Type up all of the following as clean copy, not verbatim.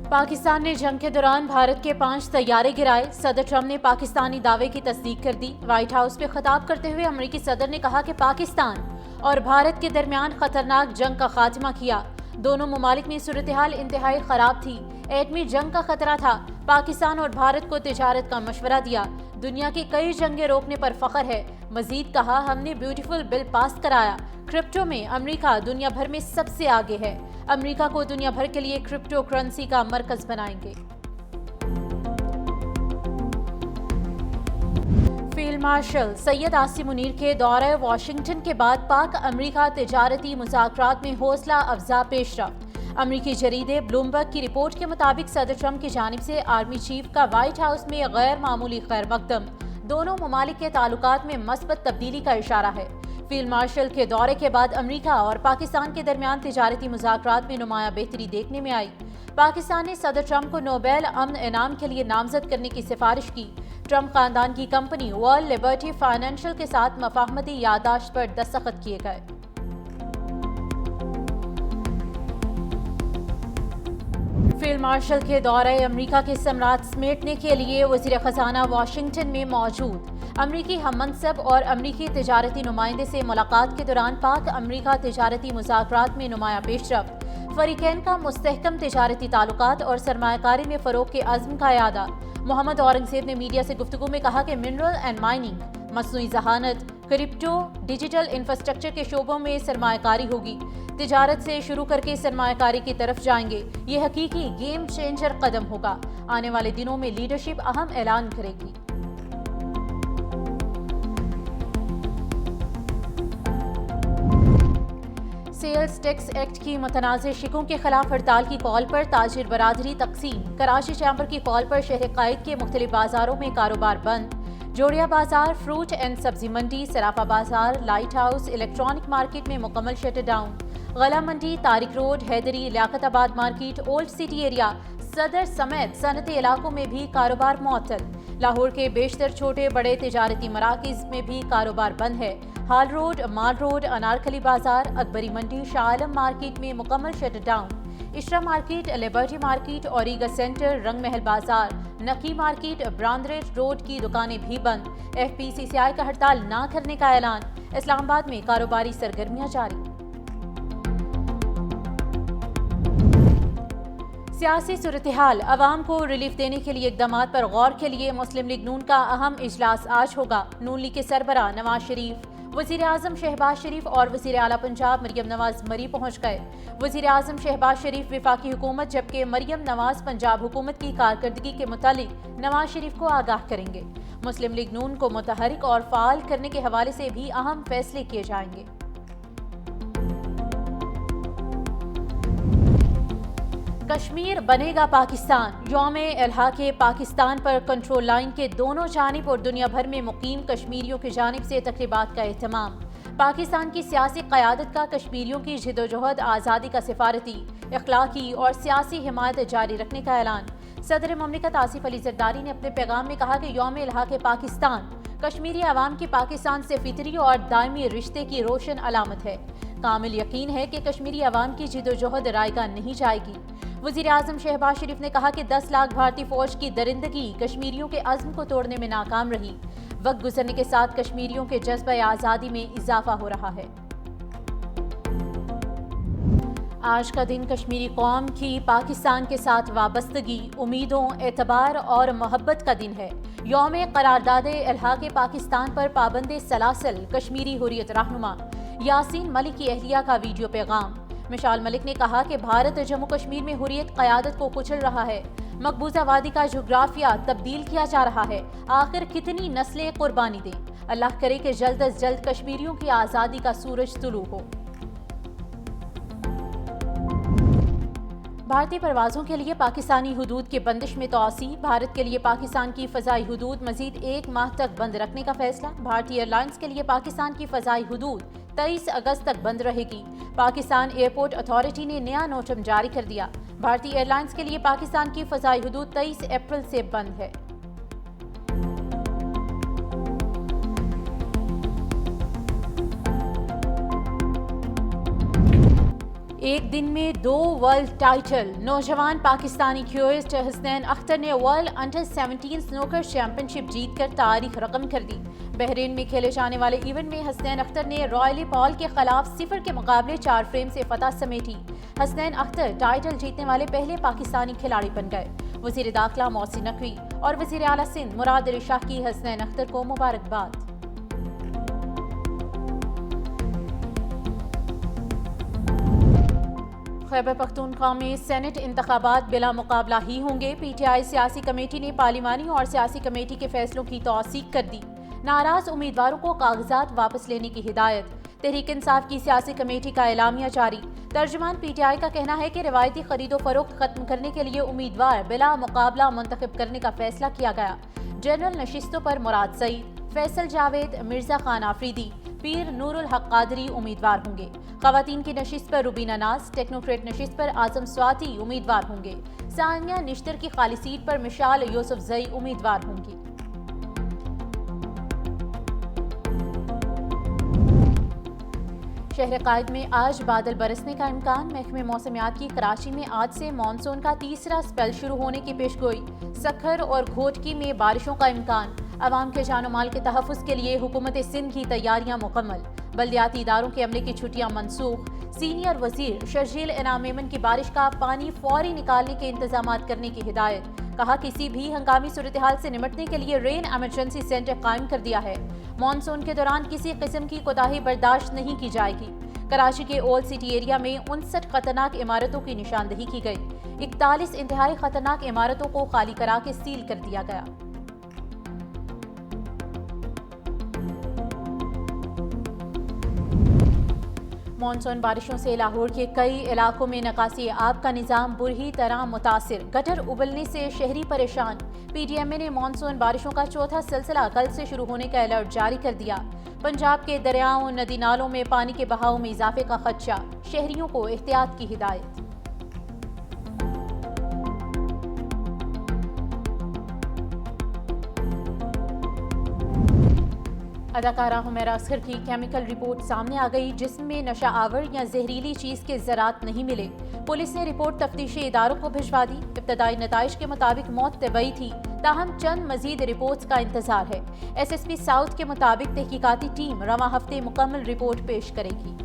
پاکستان نے جنگ کے دوران بھارت کے 5 طیارے گرائے۔ صدر ٹرمپ نے پاکستانی دعوے کی تصدیق کر دی۔ وائٹ ہاؤس پہ خطاب کرتے ہوئے امریکی صدر نے کہا کہ پاکستان اور بھارت کے درمیان خطرناک جنگ کا خاتمہ کیا۔ دونوں ممالک میں صورتحال انتہائی خراب تھی۔ ایٹمی جنگ کا خطرہ تھا۔ پاکستان اور بھارت کو تجارت کا مشورہ دیا۔ دنیا کی کئی جنگیں روکنے پر فخر ہے۔ مزید کہا، ہم نے بیوٹیفل بل پاس کرایا۔ کرپٹو میں امریکہ دنیا بھر میں سب سے آگے ہے۔ امریکہ کو دنیا بھر کے لیے کرپٹو کرنسی کا مرکز بنائیں گے۔ فیلڈ مارشل سید عاصم منیر کے دورہ واشنگٹن کے بعد پاک امریکہ تجارتی مذاکرات میں حوصلہ افزا پیش رفت۔ امریکی جریدے بلومبرگ کی رپورٹ کے مطابق صدر ٹرمپ کی جانب سے آرمی چیف کا وائٹ ہاؤس میں غیر معمولی خیر مقدم دونوں ممالک کے تعلقات میں مثبت تبدیلی کا اشارہ ہے۔ فیلڈ مارشل کے دورے کے بعد امریکہ اور پاکستان کے درمیان تجارتی مذاکرات میں نمایاں بہتری دیکھنے میں آئی۔ پاکستان نے صدر ٹرمپ کو نوبیل امن انعام کے لیے نامزد کرنے کی سفارش کی۔ ٹرمپ خاندان کی کمپنی ورلڈ لبرٹی فائنینشل کے ساتھ مفاہمتی یادداشت پر دستخط کیے گئے۔ فیلڈ مارشل کے دورہ امریکہ کے ثمرات سمیٹنے کے لیے وزیر خزانہ واشنگٹن میں موجود۔ امریکی ہم منصب اور امریکی تجارتی نمائندے سے ملاقات کے دوران پاک امریکہ تجارتی مذاکرات میں نمایاں پیش رفت۔ فریقین کا مستحکم تجارتی تعلقات اور سرمایہ کاری میں فروغ کے عزم کا اعادہ۔ محمد اورنگزیب نے میڈیا سے گفتگو میں کہا کہ منرل اینڈ مائننگ، مصنوعی ذہانت، کرپٹو، ڈیجیٹل انفراسٹرکچر کے شعبوں میں سرمایہ کاری ہوگی۔ تجارت سے شروع کر کے سرمایہ کاری کی طرف جائیں گے۔ یہ حقیقی گیم چینجر قدم ہوگا۔ آنے والے دنوں میں لیڈرشپ اہم اعلان کرے گی۔ سیلز ٹیکس ایکٹ کی متنازع شقوں کے خلاف ہڑتال کی کال پر تاجر برادری تقسیم۔ کراچی چیمبر کی کال پر شہر قائد کے مختلف بازاروں میں کاروبار بند۔ جوڑیا بازار، فروٹ اینڈ سبزی منڈی، صرافہ بازار، لائٹ ہاؤس، الیکٹرانک مارکیٹ میں مکمل شٹر ڈاؤن۔ غلہ منڈی، طارق روڈ، حیدری، لیاقت آباد مارکیٹ، اولڈ سٹی ایریا، صدر سمیت صنعتی علاقوں میں بھی کاروبار معطل۔ لاہور کے بیشتر چھوٹے بڑے تجارتی مراکز میں بھی کاروبار بند ہے۔ Hall Road, Mall Road, Anarkali Bazaar, Akbari Mandi, Shah Alam Market میں مکمل shutter down. Ichhra Market, Liberty Market, Auriga Centre, Rang Mahal بازار، نقی مارکیٹ، براندریج روڈ کی دکانیں بھی بند۔ ایف پی سی سی آئی کا ہڑتال نہ کرنے کا اعلان۔ اسلام آباد میں کاروباری سرگرمیاں جاری۔ سیاسی صورتحال، عوام کو ریلیف دینے کے لیے اقدامات پر غور کے لیے مسلم لیگ نون کا اہم اجلاس آج ہوگا۔ نون لیگ کے سربراہ نواز شریف، وزیر اعظم شہباز شریف اور وزیر اعلیٰ پنجاب مریم نواز مری پہنچ گئے۔ وزیر اعظم شہباز شریف وفاقی حکومت جبکہ مریم نواز پنجاب حکومت کی کارکردگی کے متعلق نواز شریف کو آگاہ کریں گے۔ مسلم لیگ نون کو متحرک اور فعال کرنے کے حوالے سے بھی اہم فیصلے کیے جائیں گے۔ کشمیر بنے گا پاکستان، یوم الحاق پاکستان پر کنٹرول لائن کے دونوں جانب اور دنیا بھر میں مقیم کشمیریوں کی جانب سے تقریبات کا اہتمام۔ پاکستان کی سیاسی قیادت کا کشمیریوں کی جدوجہد آزادی کا سفارتی، اخلاقی اور سیاسی حمایت جاری رکھنے کا اعلان۔ صدر مملکت آصف علی زرداری نے اپنے پیغام میں کہا کہ یوم الحاق پاکستان کشمیری عوام کی پاکستان سے فطری اور دائمی رشتے کی روشن علامت ہے۔ کامل یقین ہے کہ کشمیری عوام کی جدوجہد رائیگاں نہیں جائے گی۔ وزیر اعظم شہباز شریف نے کہا کہ 10 لاکھ بھارتی فوج کی درندگی کشمیریوں کے عزم کو توڑنے میں ناکام رہی۔ وقت گزرنے کے ساتھ کشمیریوں کے جذبہ آزادی میں اضافہ ہو رہا ہے۔ آج کا دن کشمیری قوم کی پاکستان کے ساتھ وابستگی، امیدوں، اعتبار اور محبت کا دن ہے۔ یوم قرارداد الحاق پاکستان پر پابند سلاسل کشمیری حریت رہنما یاسین ملک کی اہلیہ کا ویڈیو پیغام۔ مشال ملک نے کہا کہ بھارت جموں کشمیر میں حریت قیادت کو کچل رہا ہے۔ مقبوضہ وادی کا جغرافیہ تبدیل کیا جا رہا ہے۔ آخر کتنی نسلیں قربانی دیں؟ اللہ کرے کہ جلد از جلد کشمیریوں کی آزادی کا سورج طلوع ہو۔ بھارتی پروازوں کے لیے پاکستانی حدود کی بندش میں توسیع، بھارت کے لیے پاکستان کی فضائی حدود مزید 1 ماہ تک بند رکھنے کا فیصلہ۔ بھارتی ایئر لائنز کے لیے پاکستان کی فضائی حدود 23 اگست تک بند رہے گی۔ پاکستان ایئرپورٹ اتھارٹی نے نیا نوٹم جاری کر دیا۔ بھارتی ایئر لائنز کے لیے پاکستان کی فضائی حدود 23 اپریل سے بند ہے۔ ایک دن میں 2 ورلڈ ٹائٹل، نوجوان پاکستانی کھیلوڑ حسنین اختر نے ورلڈ انڈر 17 سنوکر چیمپئن شپ جیت کر تاریخ رقم کر دی۔ بحرین میں کھیلے جانے والے ایونٹ میں حسنین اختر نے رائلی پال کے خلاف 0 کے مقابلے 4 فریم سے فتح سمیٹی۔ حسنین اختر ٹائٹل جیتنے والے پہلے پاکستانی کھلاڑی بن گئے۔ وزیر داخلہ محسن نقوی اور وزیر اعلیٰ سندھ مراد علی شاہ کی حسنین اختر کو مبارکباد۔ خیبر پختونخوا میں سینٹ انتخابات بلا مقابلہ ہی ہوں گے۔ پی ٹی آئی سیاسی کمیٹی نے پارلیمانی اور سیاسی کمیٹی کے فیصلوں کی توثیق کر دی۔ ناراض امیدواروں کو کاغذات واپس لینے کی ہدایت۔ تحریک انصاف کی سیاسی کمیٹی کا اعلامیہ جاری۔ ترجمان پی ٹی آئی کا کہنا ہے کہ روایتی خرید و فروخت ختم کرنے کے لیے امیدوار بلا مقابلہ منتخب کرنے کا فیصلہ کیا گیا۔ جنرل نشستوں پر مراد سعید، فیصل جاوید، مرزا خان آفریدی، پیر نور الحق قادری امیدوار ہوں گے۔ خواتین کی نشست پر روبینہ ناز، ٹیکنوکریٹ نشست پر اعظم سواتی امیدوار ہوں گے۔ ثانیہ نشتر کی خالی سیٹ پر مشال یوسف زئی امیدوار ہوں گی۔ شہر قائد میں آج بادل برسنے کا امکان۔ محکمہ موسمیات کی کراچی میں آج سے مانسون کا تیسرا سپیل شروع ہونے کی پیشگوئی۔ سکھر اور گھوٹکی میں بارشوں کا امکان۔ عوام کے جان و مال کے تحفظ کے لیے حکومت سندھ کی تیاریاں مکمل۔ بلدیاتی اداروں کے عملے کی چھٹیاں منسوخ۔ سینئر وزیر شرجیل انعام میمن کی بارش کا پانی فوری نکالنے کے انتظامات کرنے کی ہدایت۔ کہا کسی بھی ہنگامی صورتحال سے نمٹنے کے لیے رین ایمرجنسی سینٹر قائم کر دیا ہے۔ مانسون کے دوران کسی قسم کی کوتاہی برداشت نہیں کی جائے گی۔ کراچی کے اولڈ سٹی ایریا میں 59 خطرناک عمارتوں کی نشاندہی کی گئی۔ 41 انتہائی خطرناک عمارتوں کو خالی کرا کے سیل کر دیا گیا۔ مانسون بارشوں سے لاہور کے کئی علاقوں میں نکاسی آب کا نظام بری طرح متاثر۔ گٹر ابلنے سے شہری پریشان۔ پی ڈی ایم اے نے مانسون بارشوں کا چوتھا سلسلہ کل سے شروع ہونے کا الرٹ جاری کر دیا۔ پنجاب کے دریاؤں ندی نالوں میں پانی کے بہاؤ میں اضافے کا خدشہ، شہریوں کو احتیاط کی ہدایت۔ اداکارہ حمیرہ اصغر کی کیمیکل رپورٹ سامنے آ گئی، جسم میں نشہ آور یا زہریلی چیز کے ذرات نہیں ملے۔ پولیس نے رپورٹ تفتیشی اداروں کو بھجوا دی۔ ابتدائی نتائج کے مطابق موت طبیعی تھی، تاہم چند مزید رپورٹس کا انتظار ہے۔ ایس ایس پی ساؤتھ کے مطابق تحقیقاتی ٹیم رواں ہفتے مکمل رپورٹ پیش کرے گی۔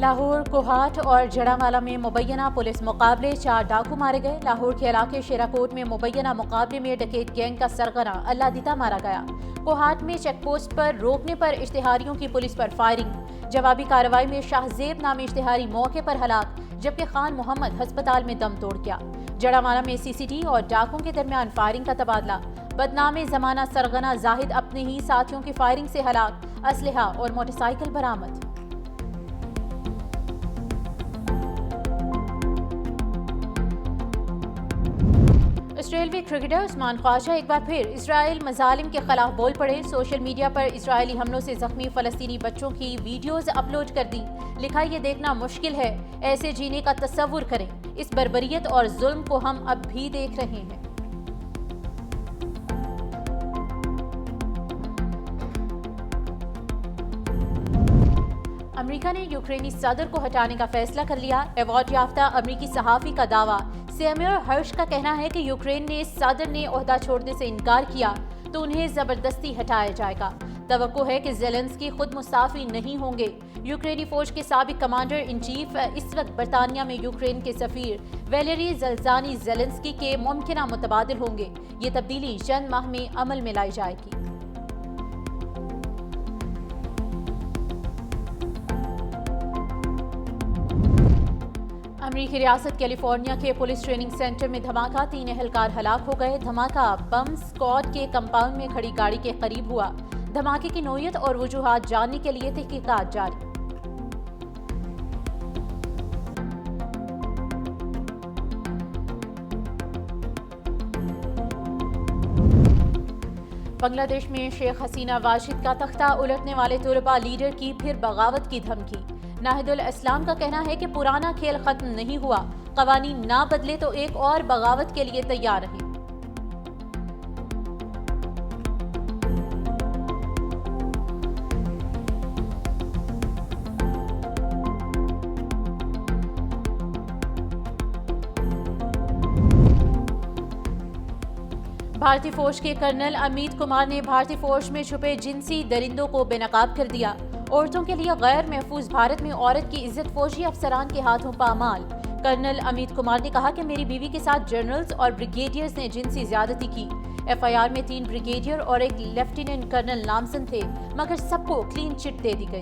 لاہور، کوہاٹ اور جڑامالہ میں مبینہ پولیس مقابلے، 4 ڈاکو مارے گئے۔ لاہور کے علاقے شیراکوٹ میں مبینہ مقابلے میں ڈکیت گینگ کا سرغنہ اللہ دیتا مارا گیا۔ کوہاٹ میں چیک پوسٹ پر روکنے پر اشتہاریوں کی پولیس پر فائرنگ۔ جوابی کارروائی میں شاہ زیب نامی اشتہاری موقع پر ہلاک، جبکہ خان محمد ہسپتال میں دم توڑ گیا۔ جڑامالہ میں سی سی ٹی اور ڈاکوں کے درمیان فائرنگ کا تبادلہ۔ بدنام زمانہ سرغنہ زاہد اپنے ہی ساتھیوں کی فائرنگ سے ہلاک، اسلحہ اور موٹر سائیکل برآمد۔ اسرائیلی کرکٹر عثمان خواجہ ایک بار پھر اسرائیل مظالم کے خلاف بول پڑے۔ سوشل میڈیا پر اسرائیلی حملوں سے زخمی فلسطینی بچوں کی ویڈیوز اپلوڈ کر دی۔ لکھا یہ دیکھنا مشکل ہے، ایسے جینے کا تصور کریں، اس بربریت اور ظلم کو ہم اب بھی دیکھ رہے ہیں۔ امریکہ نے یوکرینی صدر کو ہٹانے کا فیصلہ کر لیا۔ ایوارڈ یافتہ امریکی صحافی کا دعویٰ۔ سیمیور ہرش کا کہنا ہے کہ یوکرین نے صدر نے عہدہ چھوڑنے سے انکار کیا تو انہیں زبردستی ہٹایا جائے گا۔ توقع ہے کہ زیلنسکی خود مستعفی نہیں ہوں گے۔ یوکرینی فوج کے سابق کمانڈر ان چیف اس وقت برطانیہ میں یوکرین کے سفیر ویلیری زلزانی زیلنسکی کے ممکنہ متبادل ہوں گے۔ یہ تبدیلی چند ماہ میں عمل میں لائی جائے گی۔ امریکی ریاست کیلیفورنیا کے پولیس ٹریننگ سینٹر میں دھماکہ، 3 اہلکار ہلاک ہو گئے۔ دھماکہ بم اسکواڈ کے کمپاؤنڈ میں کھڑی گاڑی کے قریب ہوا۔ دھماکے کی نوعیت اور وجوہات جاننے کے لیے تحقیقات جاری۔ بنگلہ دیش میں شیخ حسینہ واجد کا تختہ الٹنے والے طلباء لیڈر کی پھر بغاوت کی دھمکی۔ ناہید الاسلام کا کہنا ہے کہ پرانا کھیل ختم نہیں ہوا، قوانین نہ بدلے تو ایک اور بغاوت کے لیے تیار رہیں۔ بھارتی فوج کے کرنل امیت کمار نے بھارتی فوج میں چھپے جنسی درندوں کو بے نقاب کر دیا۔ عورتوں کے لیے غیر محفوظ بھارت میں عورت کی عزت فوجی افسران کے ہاتھوں پامال۔ کرنل امیت کمار نے کہا کہ میری بیوی کے ساتھ جنرلز اور بریگیڈیئرز نے جنسی زیادتی کی۔ ایف آئی آر میں 3 بریگیڈیئر اور 1 لیفٹیننٹ کرنل نامزد تھے، مگر سب کو کلین چٹ دے دی گئی۔